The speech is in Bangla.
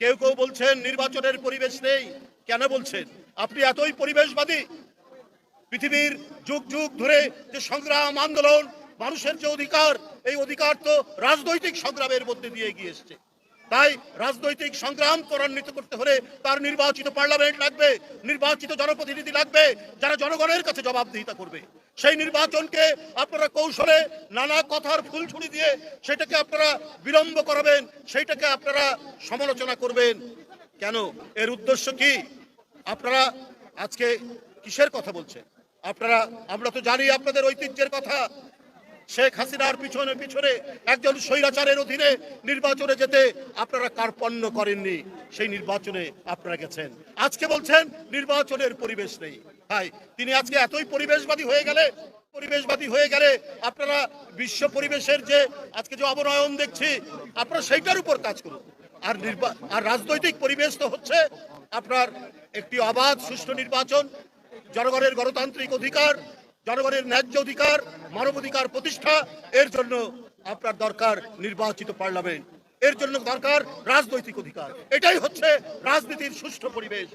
কেউ কেউ বলছেন নির্বাচনের পরিবেশ নেই। কেন বলছেন? আপনি এতই পরিবেশবাদী। পৃথিবীর যুগ যুগ ধরে যে সংগ্রাম আন্দোলন, মানুষের যে অধিকার, এই অধিকার তো রাজনৈতিক সংগ্রামের মধ্যে দিয়ে এগিয়ে এসছে। তাই রাজনৈতিক সংগ্রাম ত্বরান্বিত করতে হলে তার নির্বাচিত পার্লামেন্ট লাগবে, নির্বাচিত জনপ্রতিনিধি লাগবে, যারা জনগণের কাছে জবাবদিহিতা করবে। সেই নির্বাচনকে আপনারা কৌশলে নানা কথার ফুলছুরি দিয়ে সেটাকে আপনারা বিলম্ব করাবেন, সেইটাকে আপনারা সমালোচনা করবেন। কেন? এর উদ্দেশ্য কি? আপনারা আজকে কিসের কথা বলছেন? আমরা তো জানি আপনাদের ঐতিহ্যের কথা। শেখ হাসিনার পিছনে পিছনে একজন স্বৈরাচারের অধীনে নির্বাচনে যেতে আপনারা কার্পণ্য করেননি, সেই নির্বাচনে আপনারা গেছেন। আজকে বলছেন নির্বাচনের পরিবেশ নেই। ভাই, তিনি আজকে এতই পরিবেশবাদী হয়ে গেলে আপনারা বিশ্ব পরিবেশের যে আজকে যে অবনয়ন দেখছি, আপনারা সেইটার উপর কাজ করুন। আর রাজনৈতিক পরিবেশ তো হচ্ছে আপনার একটি অবাধ সুষ্ঠু নির্বাচন, জনগণের গণতান্ত্রিক অধিকার, জনগণের ন্যায্য অধিকার, মানবাধিকার প্রতিষ্ঠা। এর জন্য আপনার দরকার নির্বাচিত পার্লামেন্ট, এর জন্য দরকার রাজনৈতিক অধিকার। এটাই হচ্ছে রাজনীতির সুষ্ঠু পরিবেশ।